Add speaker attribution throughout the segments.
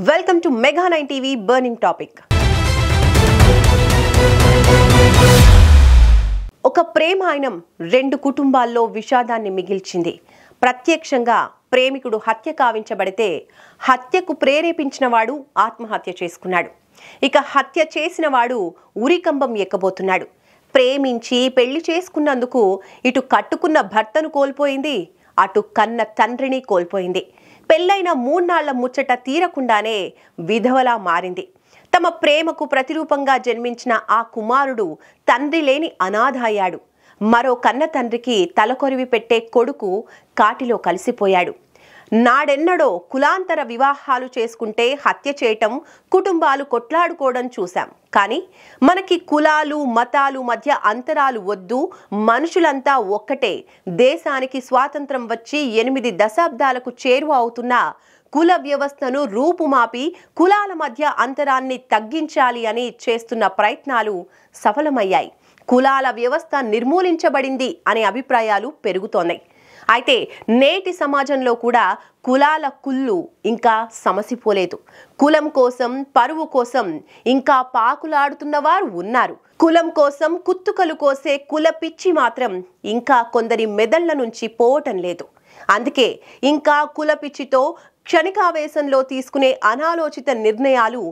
Speaker 1: Welcome to Mega 9 TV Burning Topic. ఒక ప్రేమాయణం రెండు కుటుంబాల్లో విషాదాన్ని మిగిల్చింది. ప్రత్యక్షంగా ప్రేమికుడు హత్య కావించబడితే హత్యకు ప్రేరేపించిన వాడు ఆత్మహత్య చేసుకున్నాడు. ఇక హత్య చేసిన వాడు ఉరికంబం ఎక్కబోతున్నాడు. ప్రేమించి పెళ్లి చేసుకున్నందుకు ఇటు కట్టుకున్న భర్తను కోల్పోయింది, అటు కన్న తండ్రిని కోల్పోయింది. పెళ్లైన 3 నాళ్ల ముచ్చట తీరకుండానే విధవలా మారింది. తమ ప్రేమకు ప్రతిరూపంగా జన్మించిన ఆ కుమారుడు తండ్రి లేని అనాథ అయ్యాడు. మరో కన్న తండ్రికి తలకొరివి పెట్టే కొడుకు కాటిలో కలిసిపోయాడు. నాడెన్నడో కులాంతర వివాహాలు చేసుకుంటే హత్య చేయటం, కుటుంబాలు కొట్లాడుకోవడం చూశాం. కానీ మనకి కులాలు మతాలు మధ్య అంతరాలు వద్దు, మనుషులంతా ఒక్కటే. దేశానికి స్వాతంత్రం వచ్చి 8 దశాబ్దాలకు చేరువ అవుతున్న కుల వ్యవస్థను రూపుమాపి కులాల మధ్య అంతరాన్ని తగ్గించాలి అని చేస్తున్న ప్రయత్నాలు సఫలమయ్యాయి. కులాల వ్యవస్థ నిర్మూలించబడింది అనే అభిప్రాయాలు పెరుగుతోన్నాయి. అయితే నేటి సమాజంలో కూడా కులాల కుళ్ళు ఇంకా సమసిపోలేదు. కులం కోసం, పరువు కోసం ఇంకా పాకులాడుతున్న వారు ఉన్నారు. కులం కోసం కుత్తుకలు కోసే కుల పిచ్చి మాత్రం ఇంకా కొందరి మెదళ్ల నుంచి పోవటం లేదు. అందుకే ఇంకా కుల పిచ్చితో క్షణికావేశంలో తీసుకునే అనాలోచిత నిర్ణయాలు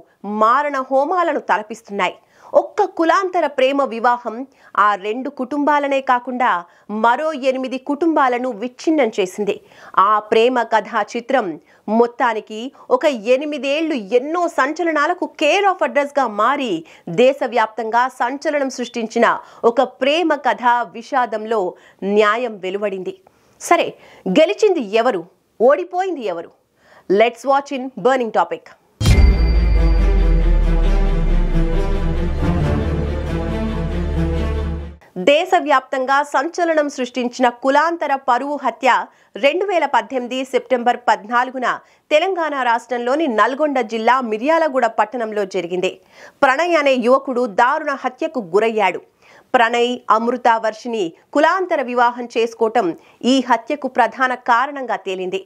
Speaker 1: మారణ హోమాలను తలపిస్తున్నాయి. ఒక్క కులాంతర ప్రేమ వివాహం ఆ 2 కుటుంబాలనే కాకుండా మరో 8 కుటుంబాలను విచ్ఛిన్నం చేసింది. ఆ ప్రేమ కథా చిత్రం మొత్తానికి ఒక 8 ఏళ్లు ఎన్నో సంచలనాలకు కేర్ ఆఫ్ అడ్రస్ గా మారి దేశవ్యాప్తంగా సంచలనం సృష్టించిన ఒక ప్రేమ కథ విషాదంలో న్యాయం వెలువడింది. సరే, గెలిచింది ఎవరు, ఓడిపోయింది ఎవరు? Let's watch in burning topic. దేశవ్యాప్తంగా సంచలనం సృష్టించిన కులాంతర పరువు హత్య 2018 సెప్టెంబర్ 14న తెలంగాణ రాష్ట్రంలోని నల్గొండ జిల్లా మిర్యాలగూడ పట్టణంలో జరిగింది. ప్రణయ్ అనే యువకుడు దారుణ హత్యకు గురయ్యాడు. ప్రణయ్, అమృత వర్షిని కులాంతర వివాహం చేసుకోవటం ఈ హత్యకు ప్రధాన కారణంగా తేలింది.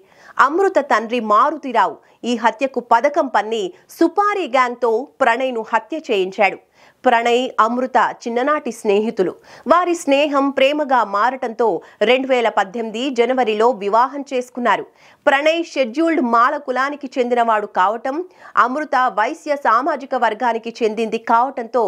Speaker 1: అమృత తండ్రి మారుతిరావు ఈ హత్యకు పథకం పన్ని సుపారీ గ్యాంగ్తో ప్రణయ్ను హత్య చేయించాడు. ప్రణయ్, అమృత చిన్ననాటి స్నేహితులు. వారి స్నేహం ప్రేమగా మారటంతో 2018 జనవరిలో వివాహం చేసుకున్నారు. ప్రణయ్ షెడ్యూల్డ్ మాల కులానికి చెందినవాడు కావటం, అమృత వైశ్య సామాజిక వర్గానికి చెందింది కావటంతో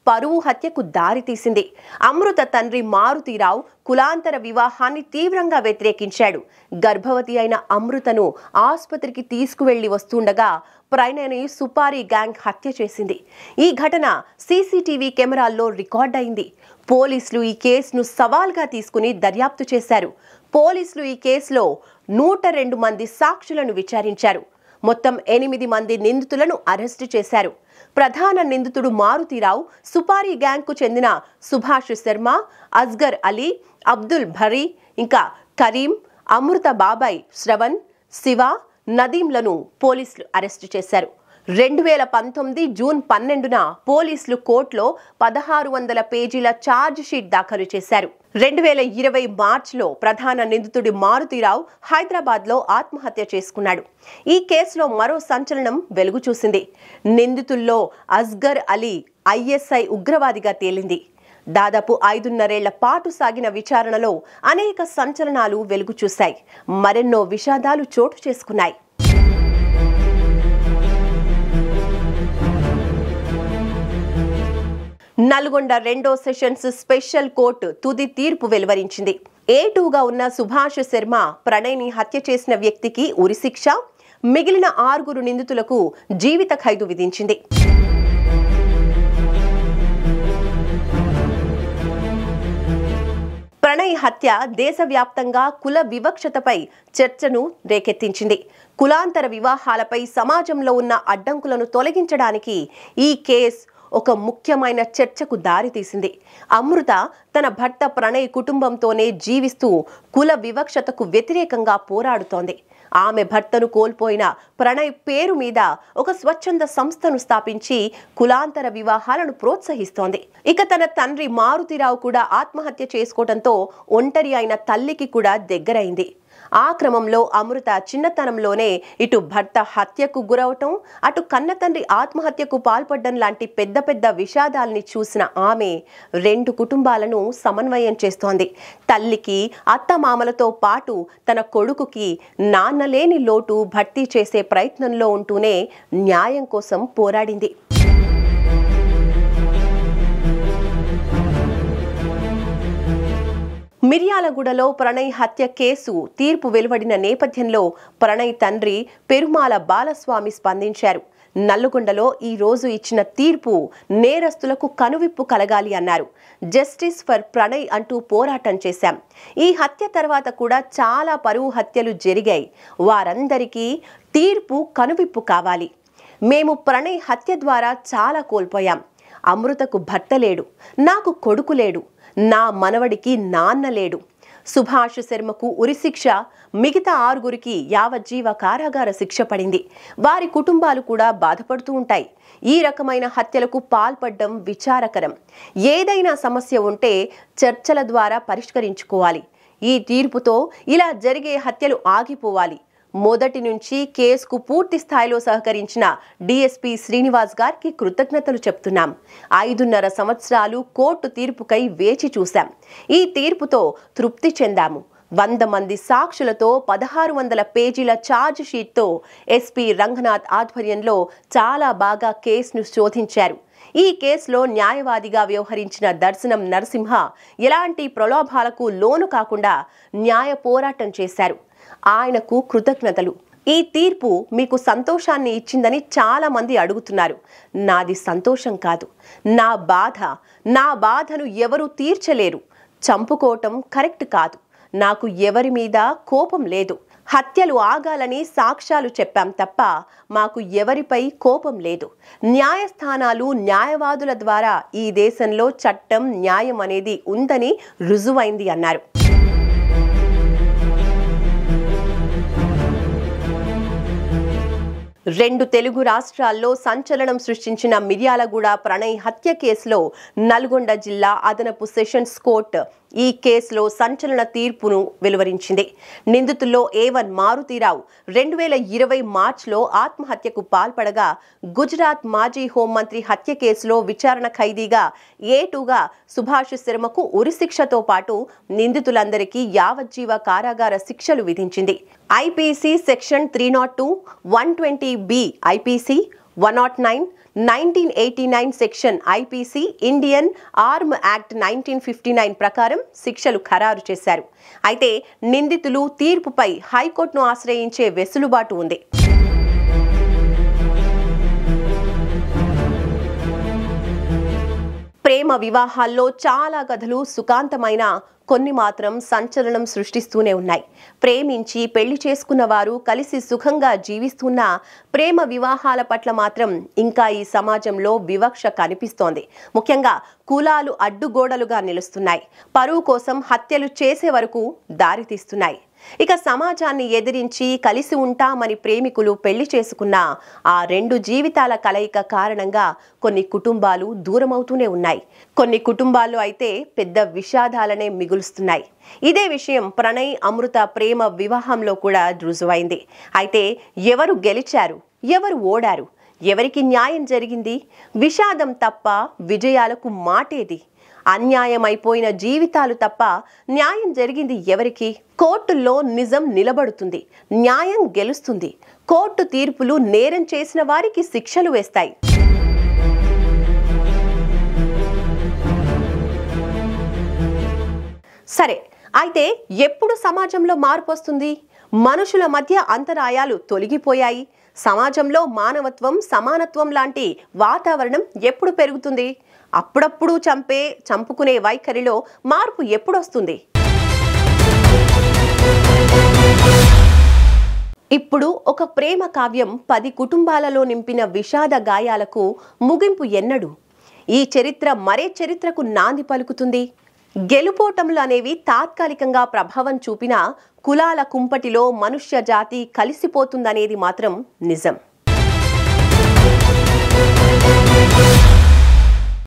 Speaker 1: పరువు హత్యకు దారితీసింది. అమృత తండ్రి మారుతిరావు కులాంతర వివాహాన్ని తీవ్రంగా వ్యతిరేకించాడు. గర్భవతి అయిన అమృతను ఆసుపత్రికి తీసుకువెళ్లి వస్తుండగా ప్రణయ్ని సుపారీ గ్యాంగ్ హత్య చేసింది. ఈ ఘటన సీసీటీవీ కెమెరాల్లో రికార్డ్ అయింది. పోలీసులు ఈ కేసును సవాల్గా తీసుకుని దర్యాప్తు చేశారు. పోలీసులు ఈ కేసులో 102 మంది సాక్షులను విచారించారు. మొత్తం 8 మంది నిందితులను అరెస్టు చేశారు. ప్రధాన నిందితుడు మారుతిరావు, సుపారీ గ్యాంగ్కు చెందిన సుభాష్ శర్మ, అస్గర్ అలీ, అబ్దుల్ భరీ, ఇంకా కరీం, అమృత బాబాయ్, శ్రవణ్, శివ, నదీంలను పోలీసులు అరెస్టు చేశారు. 2019 జూన్ 12న పోలీసులు కోర్టులో 1600 పేజీల ఛార్జ్ షీట్ దాఖలు చేశారు. 2020 మార్చిలో ప్రధాన నిందితుడి మారుతిరావు హైదరాబాద్లో ఆత్మహత్య చేసుకున్నాడు. ఈ కేసులో మరో సంచలనం వెలుగు చూసింది. నిందితుల్లో అస్గర్ అలీ ఐఎస్ఐ ఉగ్రవాదిగా తేలింది. దాదాపు 5.5 ఏళ్ల పాటు సాగిన విచారణలో అనేక సంచలనాలు వెలుగు చూశాయి. మరెన్నో విషాదాలు చోటు చేసుకున్నాయి. నల్గొండ 2వ సెషన్స్ స్పెషల్ కోర్టు తుది తీర్పు వెలువరించింది. A2గా ఉన్న సుభాష్ శర్మ ప్రణయ్ని హత్య చేసిన వ్యక్తికి ఉరిశిక్ష, మిగిలిన 6 నిందితులకు జీవిత ఖైదు విధించింది. ప్రణయ్ హత్య దేశవ్యాప్తంగా కుల వివక్షతపై చర్చను రేకెత్తించింది. కులాంతర వివాహాలపై సమాజంలో ఉన్న అడ్డంకులను తొలగించడానికి ఈ కేసు ఒక ముఖ్యమైన చర్చకు దారితీసింది. అమృత తన భర్త ప్రణయ్ కుటుంబంతోనే జీవిస్తూ కుల వివక్షతకు వ్యతిరేకంగా పోరాడుతోంది. ఆమె భర్తను కోల్పోయిన ప్రణయ్ పేరు మీద ఒక స్వచ్ఛంద సంస్థను స్థాపించి కులాంతర వివాహాలను ప్రోత్సహిస్తోంది. ఇక తన తండ్రి మారుతిరావు కూడా ఆత్మహత్య చేసుకోవడంతో ఒంటరి అయిన తల్లికి కూడా దగ్గరైంది. ఆ క్రమంలో అమృత చిన్నతనంలోనే ఇటు భర్త హత్యకు గురవటం, అటు కన్నతండ్రి ఆత్మహత్యకు పాల్పడడం లాంటి పెద్ద పెద్ద విషాదాల్ని చూసిన ఆమె 2 కుటుంబాలను సమన్వయం చేస్తోంది. తల్లికి, అత్తమామలతో పాటు తన కొడుకుకి నాన్నలేని లోటు భర్తీ చేసే ప్రయత్నంలో ఉంటూనే న్యాయం కోసం పోరాడింది. మిర్యాలగూడలో ప్రణయ్ హత్య కేసు తీర్పు వెలువడిన నేపథ్యంలో ప్రణయ్ తండ్రి పెరుమాల బాలస్వామి స్పందించారు. నల్లగొండలో ఈ రోజు ఇచ్చిన తీర్పు నేరస్తులకు కనువిప్పు కలగాలి అన్నారు. జస్టిస్ ఫర్ ప్రణయ్ అంటూ పోరాటం చేశాం. ఈ హత్య తర్వాత కూడా చాలా పరువు హత్యలు జరిగాయి. వారందరికీ తీర్పు కనువిప్పు కావాలి. మేము ప్రణయ్ హత్య ద్వారా చాలా కోల్పోయాం. అమృతకు భర్త లేడు, నాకు కొడుకు లేడు, నా మనవడికి నాన్న లేడు. సుభాష్ శర్మకు ఉరిశిక్ష, మిగతా 6గురికి యావజ్జీవ కారాగార శిక్ష పడింది. వారి కుటుంబాలు కూడా బాధపడుతూ ఉంటాయి. ఈ రకమైన హత్యలకు పాల్పడడం విచారకరం. ఏదైనా సమస్య ఉంటే చర్చల ద్వారా పరిష్కరించుకోవాలి. ఈ తీర్పుతో ఇలా జరిగే హత్యలు ఆగిపోవాలి. మొదటి నుంచి కేసుకు పూర్తి స్థాయిలో సహకరించిన డీఎస్పీ శ్రీనివాస్ గారికి కృతజ్ఞతలు చెప్తున్నాం. 5.5 సంవత్సరాలు కోర్టు తీర్పుకై వేచి చూశాం. ఈ తీర్పుతో తృప్తి చెందాము. 100 మంది సాక్షులతో 1600 పేజీల ఛార్జ్ షీట్తో ఎస్పీ రంగనాథ్ ఆధ్వర్యంలో చాలా బాగా కేసును శోధించారు. ఈ కేసులో న్యాయవాదిగా వ్యవహరించిన దర్శనం నరసింహ ఎలాంటి ప్రలోభాలకు లోను కాకుండా న్యాయ పోరాటం చేశారు. ఆయనకు కృతజ్ఞతలు. ఈ తీర్పు మీకు సంతోషాన్ని ఇచ్చిందని చాలా మంది అడుగుతున్నారు. నాది సంతోషం కాదు, నా బాధను ఎవరు తీర్చలేరు. చంపుకోవటం కరెక్ట్ కాదు. నాకు ఎవరి మీద కోపం లేదు. హత్యలు ఆగాలని సాక్ష్యాలు చెప్పాం తప్ప మాకు ఎవరిపై కోపం లేదు. న్యాయస్థానాలు, న్యాయవాదుల ద్వారా ఈ దేశంలో చట్టం, న్యాయం అనేది ఉందని రుజువైంది అన్నారు. రెండు తెలుగు రాష్ట్రాల్లో సంచలనం సృష్టించిన మిర్యాలగూడ ప్రణయ్ హత్య కేసులో నల్గొండ జిల్లా అదనపు సెషన్స్ కోర్టు ఈ కేసులో సంచలన తీర్పును వెలువరించింది. నిందితుల్లో A1 మారుతీరావు 2020 మార్చిలో ఆత్మహత్యకు పాల్పడగా, గుజరాత్ మాజీ హోంమంత్రి హత్య కేసులో విచారణ ఖైదీగా A2గా సుభాష్ శర్మకు ఉరిశిక్షతో పాటు నిందితులందరికీ యావజ్జీవ కారాగార శిక్షలు విధించింది. IPC section 302, 120B, IPC 109, 1989 section IPC, Indian arm act 1959 ప్రకారం శిక్షలు ఖరారు చేశారు. అయితే నిందితులు తీర్పుపై హైకోర్టును ఆశ్రయించే వెసులుబాటు ఉంది. ప్రేమ వివాహాల్లో చాలా కథలు సుఖాంతమైన, కొన్ని మాత్రం సంచలనం సృష్టిస్తూనే ఉన్నాయి. ప్రేమించి పెళ్లి చేసుకున్న వారు కలిసి సుఖంగా జీవిస్తున్న ప్రేమ వివాహాల పట్ల మాత్రం ఇంకా ఈ సమాజంలో వివక్ష కనిపిస్తోంది. ముఖ్యంగా కులాలు అడ్డుగోడలుగా నిలుస్తున్నాయి. పరువు కోసం హత్యలు చేసే వరకు దారితీస్తున్నాయి. ఇక సమాజాన్ని ఎదిరించి కలిసి ఉంటామని ప్రేమికులు పెళ్లి చేసుకున్న ఆ 2 జీవితాల కలయిక కారణంగా కొన్ని కుటుంబాలు దూరమవుతూనే ఉన్నాయి. కొన్ని కుటుంబాలు అయితే పెద్ద విషాదాలనే మిగులుస్తున్నాయి. ఇదే విషయం ప్రణయ్ అమృత ప్రేమ వివాహంలో కూడా రుజువైంది. అయితే ఎవరు గెలిచారు, ఎవరు ఓడారు, ఎవరికి న్యాయం జరిగింది? విషాదం తప్ప విజయాలకు మాటేది? అన్యాయమైపోయిన జీవితాలు తప్ప న్యాయం జరిగింది ఎవరికి? కోర్టుల్లో నిజం నిలబడుతుంది, న్యాయం గెలుస్తుంది. కోర్టు తీర్పులు నేరం చేసిన వారికి శిక్షలు వేస్తాయి. సరే, అయితే ఎప్పుడు సమాజంలో మార్పు వస్తుంది? మనుషుల మధ్య అంతరాయాలు తొలగిపోయాయి. సమాజంలో మానవత్వం, సమానత్వం లాంటి వాతావరణం ఎప్పుడు పెరుగుతుంది? అప్పుడప్పుడు చంపుకునే వైఖరిలో మార్పు ఎప్పుడొస్తుంది? ఇప్పుడు ఒక ప్రేమ కావ్యం 10 కుటుంబాలలో నింపిన విషాద గాయాలకు ముగింపు ఎన్నడు? ఈ చరిత్ర మరే చరిత్రకు నాంది పలుకుతుంది? గెలుపోటములు అనేవి తాత్కాలికంగా ప్రభావం చూపిన కులాల కుంపటిలో మనుష్య జాతి కలిసిపోతుందనేది మాత్రం నిజం.